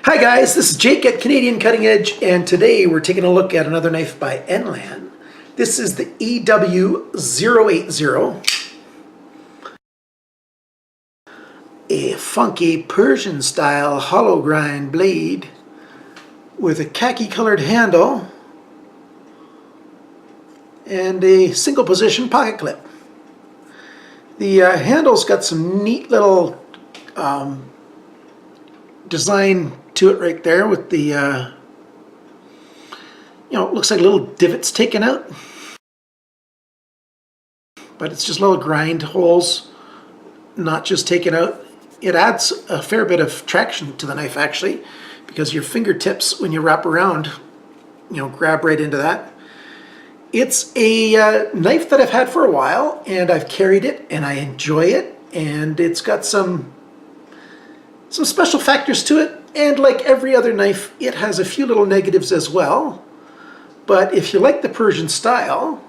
Hi guys, this is Jake at Canadian Cutting Edge, and today we're taking a look at another knife by Enlan. This is the EW080, a funky Persian style hollow grind blade with a khaki colored handle and a single position pocket clip. The handle's got some neat little design to it right there with the, it looks like little divots taken out. But it's just little grind holes, not just taken out. It adds a fair bit of traction to the knife actually, because your fingertips, when you wrap around, grab right into that. It's a knife that I've had for a while, and I've carried it, and I enjoy it, and it's got some special factors to it, and like every other knife, it has a few little negatives as well. But if you like the Persian style,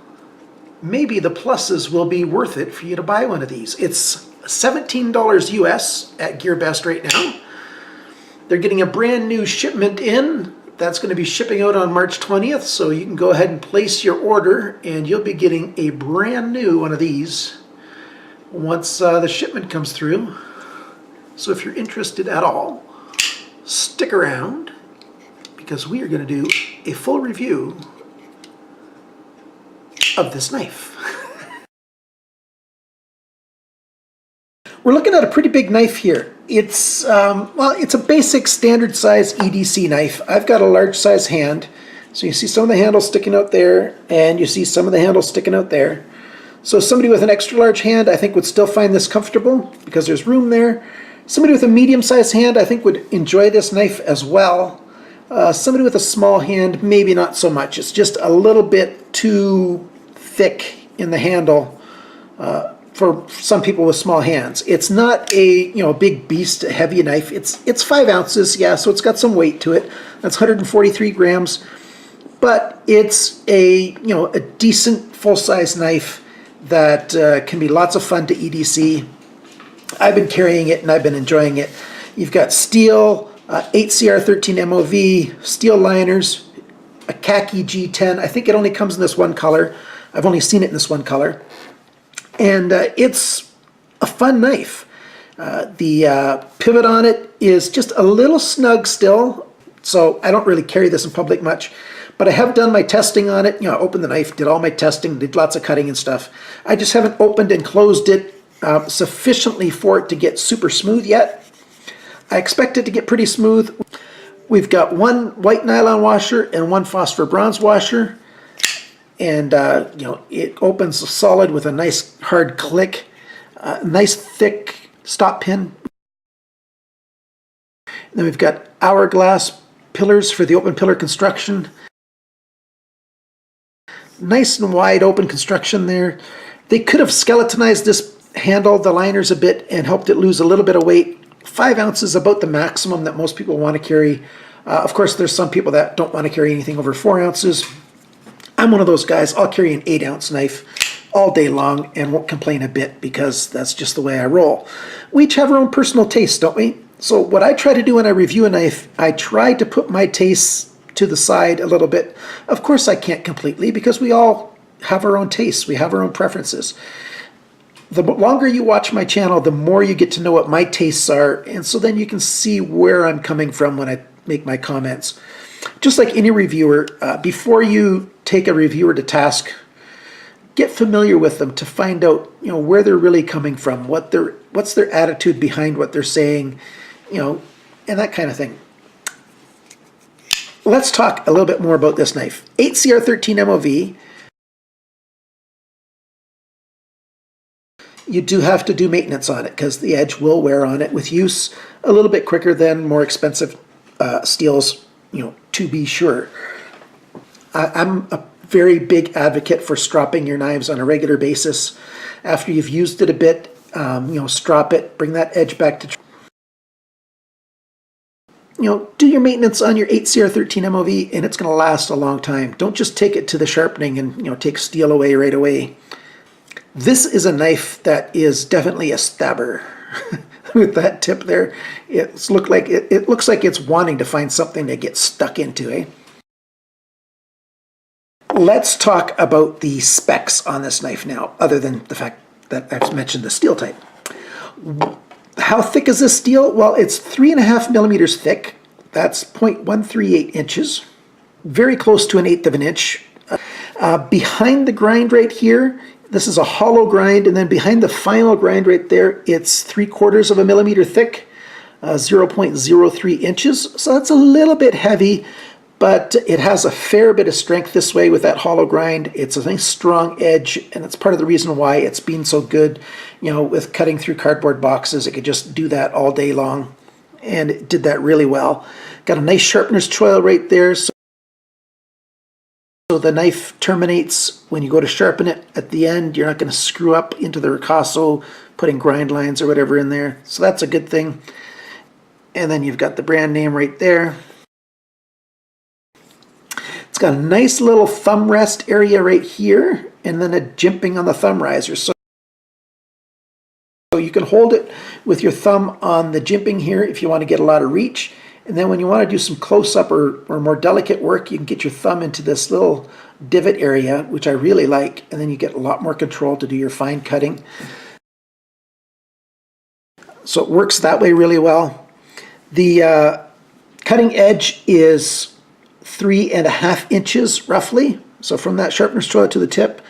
maybe the pluses will be worth it for you to buy one of these. It's $17 US at GearBest right now. They're getting a brand new shipment in. That's going to be shipping out on March 20th, so you can go ahead and place your order, and you'll be getting a brand new one of these once the shipment comes through. So if you're interested at all, stick around, because we are going to do a full review of this knife. We're looking at a pretty big knife here. It's it's a basic standard size EDC knife. I've got a large size hand, so you see some of the handles sticking out there, and you see some of the handles sticking out there. So somebody with an extra large hand, I think, would still find this comfortable because there's room there. Somebody with a medium-sized hand, I think, would enjoy this knife as well. Somebody with a small hand, maybe not so much. It's just a little bit too thick in the handle for some people with small hands. It's not a big beast, heavy knife. It's 5 ounces, yeah, so it's got some weight to it. That's 143 grams, but it's a a decent full-size knife that can be lots of fun to EDC. I've been carrying it and I've been enjoying it. You've got steel, 8CR13 MOV, steel liners, a khaki G10. I think it only comes in this one color. I've only seen it in this one color. And it's a fun knife. The pivot on it is just a little snug still, so I don't really carry this in public much. But I have done my testing on it. I opened the knife, did all my testing, did lots of cutting and stuff. I just haven't opened and closed it sufficiently for it to get super smooth yet. I expect it to get pretty smooth. We've got one white nylon washer and one phosphor bronze washer, and it opens solid with a nice hard click, nice thick stop pin. And then we've got hourglass pillars for the open pillar construction. Nice and wide open construction there. They could have skeletonized this handle, the liners, a bit and helped it lose a little bit of weight. 5 ounces is about the maximum that most people want to carry. Of course, there's some people that don't want to carry anything over 4 ounces. I'm one of those guys. I'll carry an 8-ounce knife all day long and won't complain a bit, because that's just the way I roll. We each have our own personal tastes, don't we? So what I try to do when I review a knife, I try to put my tastes to the side a little bit. Of course, I can't completely, because we all have our own tastes. We have our own preferences. The longer you watch my channel, the more you get to know what my tastes are, and so then you can see where I'm coming from when I make my comments. Just like any reviewer, before you take a reviewer to task, get familiar with them to find out where they're really coming from, what's their attitude behind what they're saying, and that kind of thing. Let's talk a little bit more about this knife. 8CR13 MOV. You do have to do maintenance on it, because the edge will wear on it with use a little bit quicker than more expensive steels, to be sure. I'm a very big advocate for stropping your knives on a regular basis. After you've used it a bit, strop it, bring that edge back to, do your maintenance on your 8CR13 MOV, and it's going to last a long time. Don't just take it to the sharpening and take steel away right away. This is a knife that is definitely a stabber. with that tip there. It looks like it's wanting to find something to get stuck into, eh? Let's talk about the specs on this knife now, other than the fact that I've mentioned the steel type. How thick is this steel? Well, it's 3.5 millimeters thick. That's 0.138 inches. Very close to 1/8 of an inch. Behind the grind right here, this is a hollow grind, and then behind the final grind right there, it's 3/4 of a millimeter thick, 0.03 inches. So that's a little bit heavy, but it has a fair bit of strength this way with that hollow grind. It's a nice strong edge, and that's part of the reason why it's been so good, with cutting through cardboard boxes. It could just do that all day long, and it did that really well. Got a nice sharpener's choil right there, so the knife terminates when you go to sharpen it at the end. You're not going to screw up into the ricasso, putting grind lines or whatever in there. So that's a good thing. And then you've got the brand name right there. It's got a nice little thumb rest area right here, and then a jimping on the thumb riser. So you can hold it with your thumb on the jimping here if you want to get a lot of reach. And then when you want to do some close-up or more delicate work, you can get your thumb into this little divot area, which I really like, and then you get a lot more control to do your fine cutting. So it works that way really well. The cutting edge is 3.5 inches roughly. So from that sharpener's choil to the tip,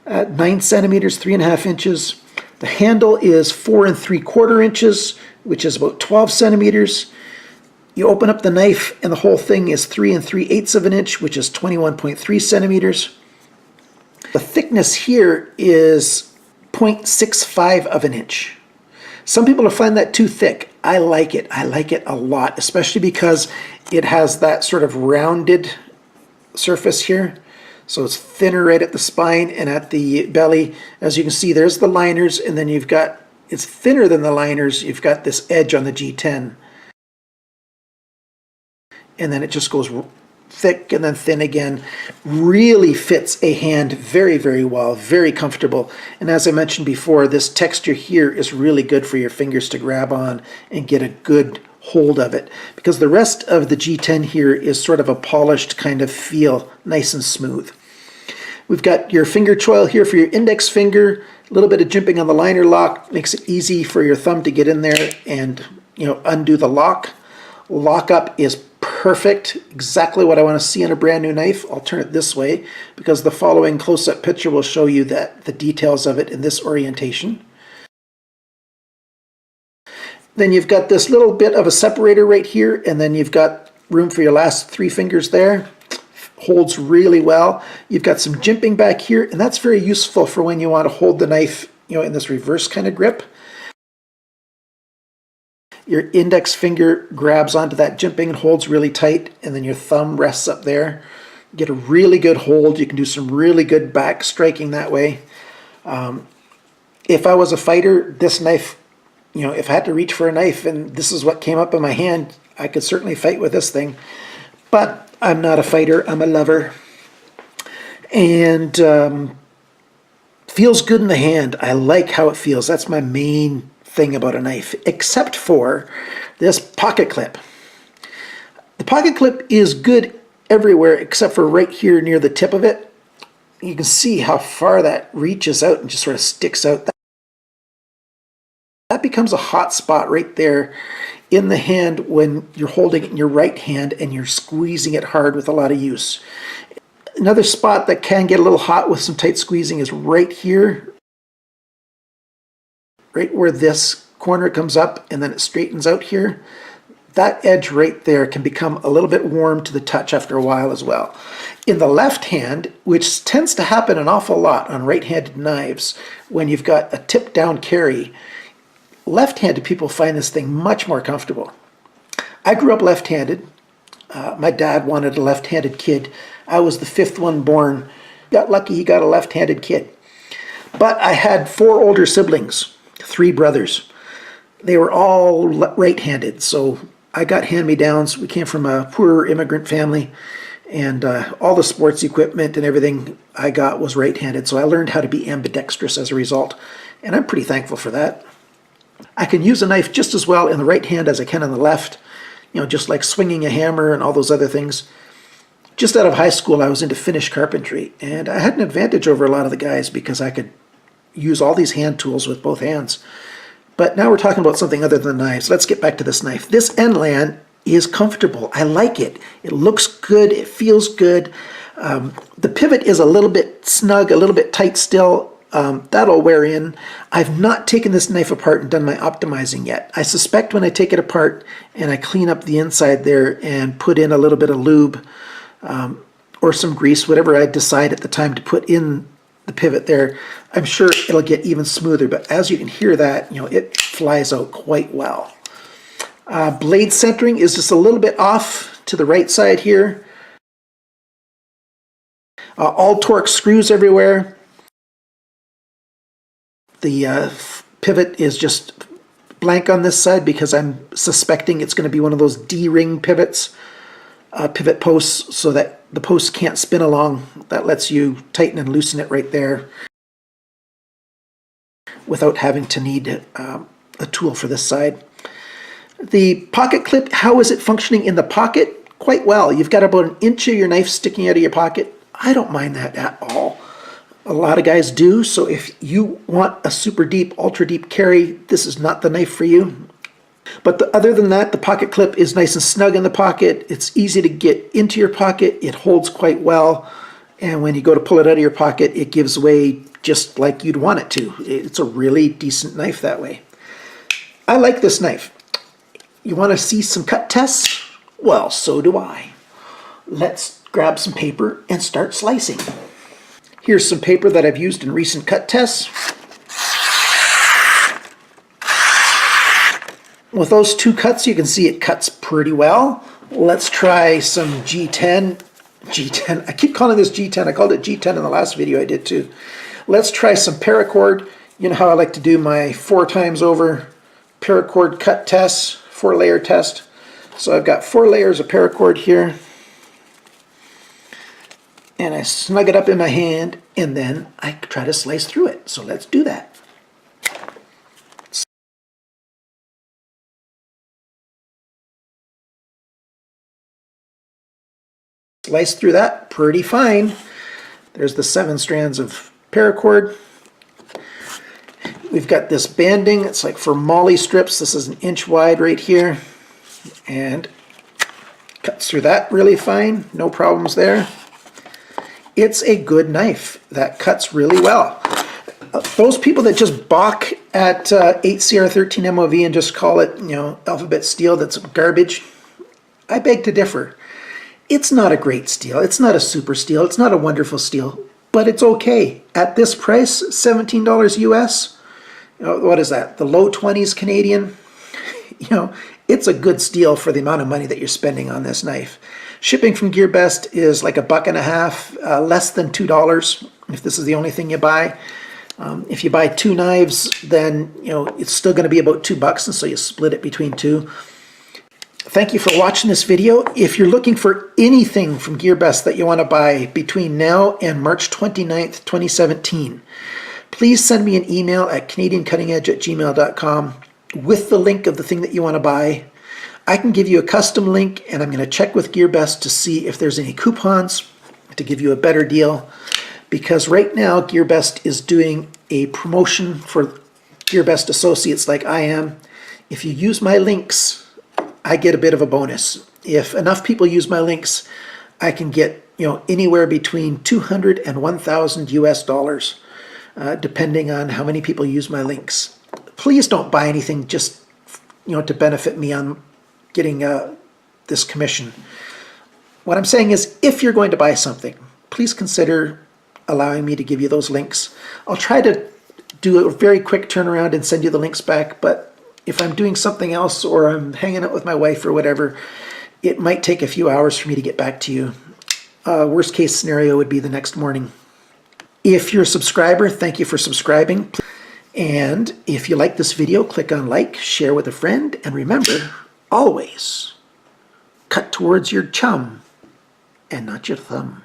at 9 centimeters, 3.5 inches. The handle is 4 3/4 inches, which is about 12 centimeters. You open up the knife and the whole thing is 3 3/8 of an inch, which is 21.3 centimeters. The thickness here is 0.65 of an inch. Some people find that too thick. I like it. I like it a lot, especially because it has that sort of rounded surface here. So it's thinner right at the spine and at the belly. As you can see, there's the liners, and then it's thinner than the liners. You've got this edge on the G10. And then it just goes thick and then thin again. Really fits a hand very, very well, very comfortable. And as I mentioned before, this texture here is really good for your fingers to grab on and get a good hold of it, because the rest of the G10 here is sort of a polished kind of feel, nice and smooth. We've got your finger choil here for your index finger, a little bit of jimping on the liner lock, makes it easy for your thumb to get in there and undo the lock. Lockup is perfect, exactly what I want to see on a brand new knife. I'll turn it this way because the following close-up picture will show you the details of it in this orientation. Then you've got this little bit of a separator right here, and then you've got room for your last 3 fingers there. Holds really well. You've got some jimping back here, and that's very useful for when you want to hold the knife, in this reverse kind of grip. Your index finger grabs onto that jimping and holds really tight, and then your thumb rests up there. You get a really good hold. You can do some really good back striking that way. If I was a fighter, this knife, if I had to reach for a knife and this is what came up in my hand, I could certainly fight with this thing. But I'm not a fighter, I'm a lover. And feels good in the hand. I like how it feels. That's my main thing about a knife, except for this pocket clip. The pocket clip is good everywhere except for right here near the tip of it. You can see how far that reaches out and just sort of sticks out. That becomes a hot spot right there in the hand when you're holding it in your right hand and you're squeezing it hard with a lot of use. Another spot that can get a little hot with some tight squeezing is right here, right where this corner comes up and then it straightens out here. That edge right there can become a little bit warm to the touch after a while as well. In the left hand, which tends to happen an awful lot on right-handed knives, when you've got a tip-down carry, left-handed people find this thing much more comfortable. I grew up left-handed. My dad wanted a left-handed kid. I was the 5th one born. Got lucky he got a left-handed kid. But I had 4 older siblings, 3 brothers. They were all right-handed, so I got hand-me-downs. We came from a poor immigrant family, and all the sports equipment and everything I got was right-handed, so I learned how to be ambidextrous as a result, and I'm pretty thankful for that. I can use a knife just as well in the right hand as I can in the left, you know, just like swinging a hammer and all those other things. Just out of high school, I was into finish carpentry, and I had an advantage over a lot of the guys because I could use all these hand tools with both hands. But now we're talking about something other than knives. Let's get back to this knife. This Enlan is comfortable. I like it. It looks good. It feels good. The pivot is a little bit snug, a little bit tight still. That'll wear in. I've not taken this knife apart and done my optimizing yet. I suspect when I take it apart and I clean up the inside there and put in a little bit of lube or some grease, whatever I decide at the time to put in the pivot there, I'm sure it'll get even smoother. But as you can hear that, you know, it flies out quite well. Blade centering is just a little bit off to the right side here. All torque screws everywhere. The pivot is just blank on this side because I'm suspecting it's going to be one of those D-ring pivots, pivot posts, so that the post can't spin along. That lets you tighten and loosen it right there without having to need a tool for this side. The pocket clip, how is it functioning in the pocket? Quite well. You've got about 1 inch of your knife sticking out of your pocket. I don't mind that at all. A lot of guys do, so if you want a super deep, ultra deep carry, this is not the knife for you. But other than that, the pocket clip is nice and snug in the pocket. It's easy to get into your pocket. It holds quite well. And when you go to pull it out of your pocket, it gives way just like you'd want it to. It's a really decent knife that way. I like this knife. You want to see some cut tests? Well, so do I. Let's grab some paper and start slicing. Here's some paper that I've used in recent cut tests. With those 2 cuts, you can see it cuts pretty well. Let's try some G10. I keep calling this G10. I called it G10 in the last video I did too. Let's try some paracord. You know how I like to do my 4 times over paracord cut tests, 4-layer test. So I've got 4 layers of paracord here. And I snug it up in my hand, and then I try to slice through it. So let's do that. Slice through that pretty fine. There's the 7 strands of paracord. We've got this banding. It's like for molly strips. This is 1 inch wide right here. And cuts through that really fine. No problems there. It's a good knife that cuts really well. Those people that just balk at 8CR13 MOV and just call it, you know, alphabet steel that's garbage, I beg to differ. It's not a great steel. It's not a super steel. It's not a wonderful steel, but it's okay. At this price, $17 US, you know, what is that? The low 20s Canadian? You know, it's a good steel for the amount of money that you're spending on this knife. Shipping from GearBest is like $1.50, less than $2 if this is the only thing you buy. If you buy 2 knives, then you know it's still going to be about $2, and so you split it between 2. Thank you for watching this video. If you're looking for anything from GearBest that you want to buy between now and March 29th, 2017, please send me an email at CanadianCuttingEdge at gmail.com with the link of the thing that you want to buy. I can give you a custom link, and I'm going to check with GearBest to see if there's any coupons to give you a better deal, because right now GearBest is doing a promotion for GearBest associates like I am. If you use my links, I get a bit of a bonus. If enough people use my links, I can get, you know, anywhere between $200 and $1,000 US, depending on how many people use my links. Please don't buy anything just, you know, to benefit me on getting this commission. What I'm saying is, if you're going to buy something, please consider allowing me to give you those links. I'll try to do a very quick turnaround and send you the links back, but if I'm doing something else or I'm hanging out with my wife or whatever, it might take a few hours for me to get back to you. Worst case scenario would be the next morning. If you're a subscriber, thank you for subscribing. And if you like this video, click on like, share with a friend, and remember, always cut towards your chum and not your thumb.